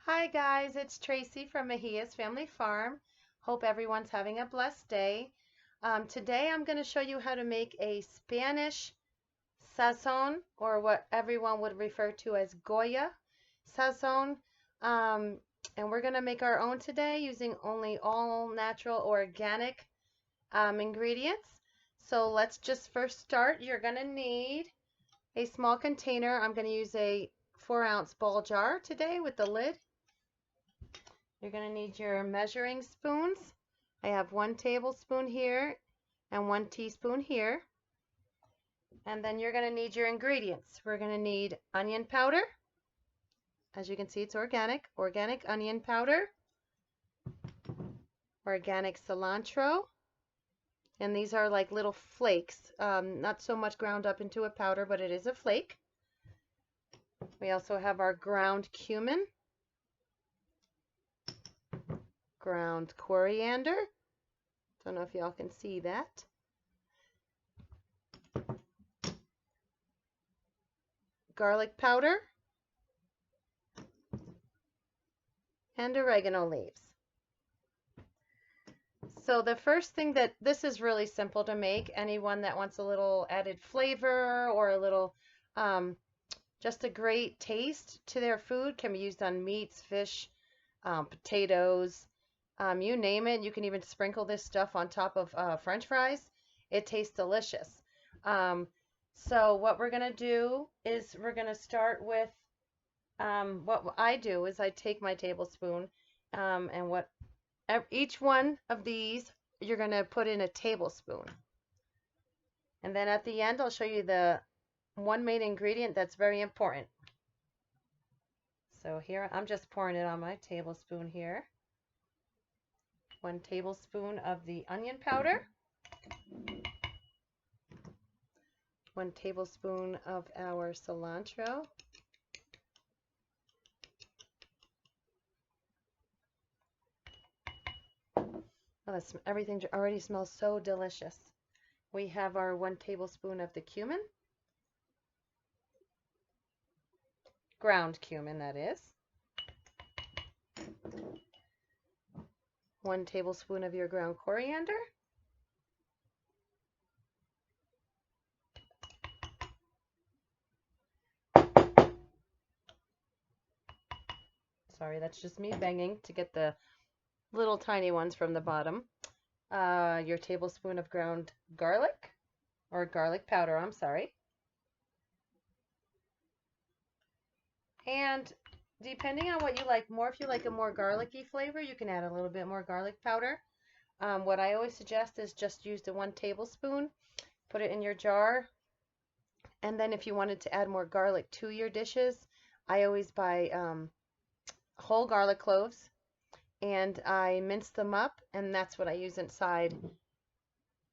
Hi guys, it's Tracy from Mejia's Family Farm. Hope everyone's having a blessed day. Today I'm going to show you how to make a Spanish sazon, or what everyone would refer to as Goya sazon. And we're going to make our own today using only all natural organic ingredients. So let's just first start. You're going to need a small container. I'm going to use a 4-ounce ball jar today with the lid. You're going to need your measuring spoons. I have 1 tablespoon here and 1 teaspoon here. And then you're going to need your ingredients. We're going to need onion powder. As you can see, it's organic. Organic onion powder. Organic cilantro. And these are like little flakes. Not so much ground up into a powder, but it is a flake. We also have our ground cumin. Ground coriander. Don't know if y'all can see that. Garlic powder. And oregano leaves. So the first thing this is really simple to make. Anyone that wants a little added flavor or a little just a great taste to their food can be used on meats, fish, potatoes, you name it. You can even sprinkle this stuff on top of French fries. It tastes delicious. So what we're going to do is we're going to start with what I do is I take my tablespoon and each one of these you're going to put in a tablespoon. And then at the end I'll show you the one main ingredient that's very important. So here I'm just pouring it on my tablespoon here. 1 tablespoon of the onion powder. 1 tablespoon of our cilantro. Oh, everything already smells so delicious. We have our 1 tablespoon of the cumin. Ground cumin, that is. 1 tablespoon of your ground coriander. Sorry, that's just me banging to get the little tiny ones from the bottom. Your tablespoon of ground garlic, or garlic powder, I'm sorry. And depending on what you like more, if you like a more garlicky flavor, you can add a little bit more garlic powder. What I always suggest is just use the 1 tablespoon, put it in your jar, and then if you wanted to add more garlic to your dishes, I always buy whole garlic cloves, and I mince them up, and that's what I use inside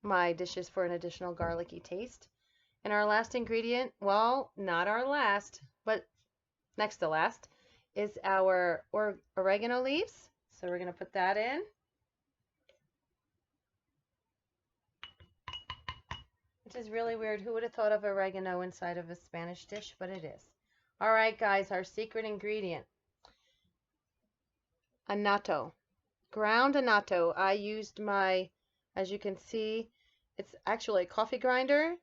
my dishes for an additional garlicky taste. And our last ingredient, well, not our last, but next to last, is our oregano leaves. So we're going to put that in. Which is really weird. Who would have thought of oregano inside of a Spanish dish? But it is. All right, guys, our secret ingredient. Annatto. Ground annatto. I used my, as you can see, it's actually a coffee grinder,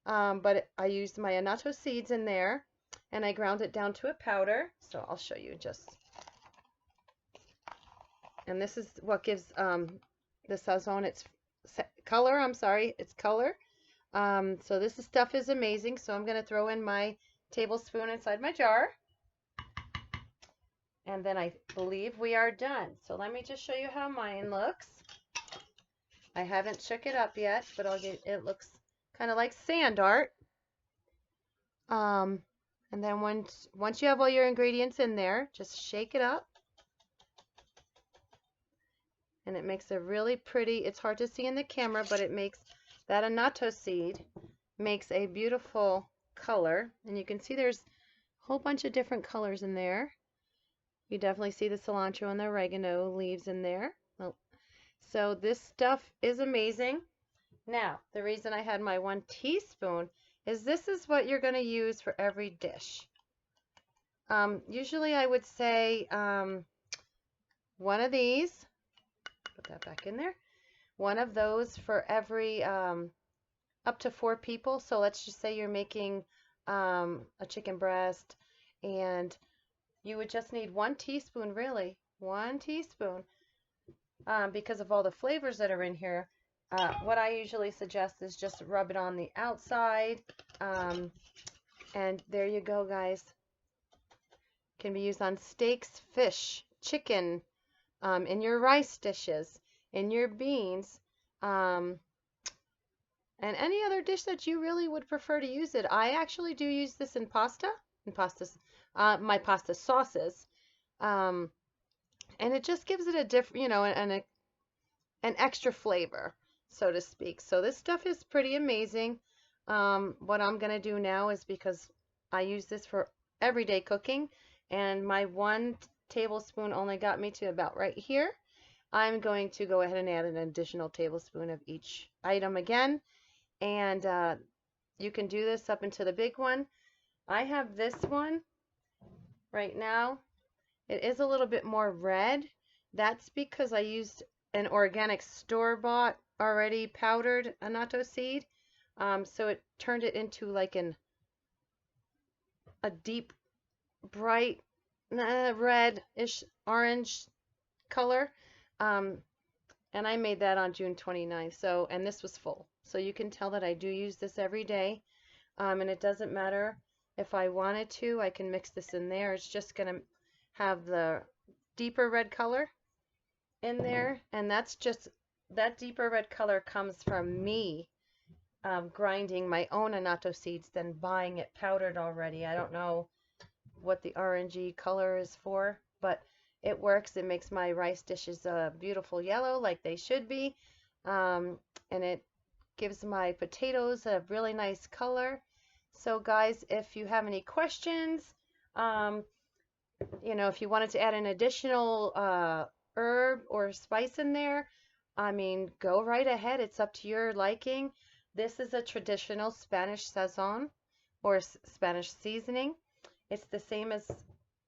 but I used my annatto seeds in there, and I ground it down to a powder. So I'll show you just. And this is what gives the sazon its color. I'm sorry, its color. So this stuff is amazing. So I'm going to throw in my tablespoon inside my jar. And then I believe we are done. So let me just show you how mine looks. I haven't shook it up yet, but it looks kind of like sand art. And then once you have all your ingredients in there, just shake it up. And it makes a really pretty, it's hard to see in the camera, but it makes that annatto seed makes a beautiful color. And you can see there's a whole bunch of different colors in there. You definitely see the cilantro and the oregano leaves in there. Oh. So this stuff is amazing. Now, the reason I had my 1 teaspoon is this is what you're going to use for every dish. Usually I would say one of these, put that back in there, one of those for every up to 4 people. So let's just say you're making a chicken breast, and you would just need 1 teaspoon, really, 1 teaspoon, because of all the flavors that are in here. What I usually suggest is just rub it on the outside, and there you go, guys. Can be used on steaks, fish, chicken, in your rice dishes, in your beans, and any other dish that you really would prefer to use it. I actually do use this in pasta, my pasta sauces, and it just gives it a different, an extra flavor, so to speak. So this stuff is pretty amazing. What I'm gonna do now is, because I use this for everyday cooking, and my 1 tablespoon only got me to about right here, I'm going to go ahead and add an additional tablespoon of each item again. And you can do this up into the big one. I have this one right now. It is a little bit more red. That's because I used an organic store-bought already powdered annatto seed. So it turned it into like a deep, bright red-ish orange color. And I made that on June 29th. So, and this was full. So you can tell that I do use this every day. And it doesn't matter if I wanted to, I can mix this in there. It's just going to have the deeper red color in there. And that's just, that deeper red color comes from me grinding my own annatto seeds than buying it powdered already. I don't know what the orangey color is for, but it works. It makes my rice dishes a beautiful yellow like they should be, and it gives my potatoes a really nice color. So guys, if you have any questions, if you wanted to add an additional herb or spice in there, I mean, go right ahead. It's up to your liking. This is a traditional Spanish sazon, or Spanish seasoning. It's the same as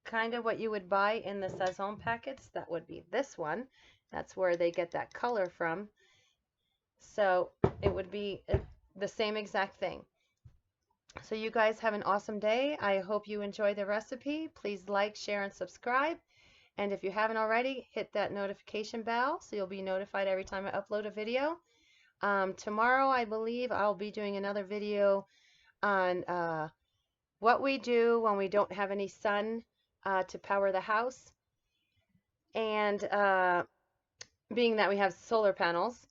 kind of what you would buy in the Sazon packets. That would be this one. That's where they get that color from. So it would be the same exact thing. So you guys have an awesome day. I hope you enjoy the recipe. Please like, share, and subscribe. And if you haven't already, hit that notification bell so you'll be notified every time I upload a video. Tomorrow, I believe, I'll be doing another video on what we do when we don't have any sun to power the house. And being that we have solar panels,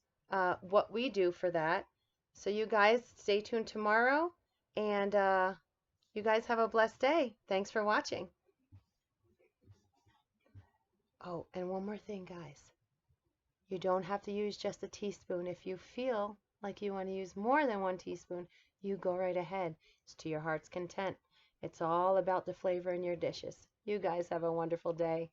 what we do for that. So you guys stay tuned tomorrow, and you guys have a blessed day. Thanks for watching. Oh, and one more thing, guys. You don't have to use just a teaspoon. If you feel like you want to use more than 1 teaspoon, you go right ahead. It's to your heart's content. It's all about the flavor in your dishes. You guys have a wonderful day.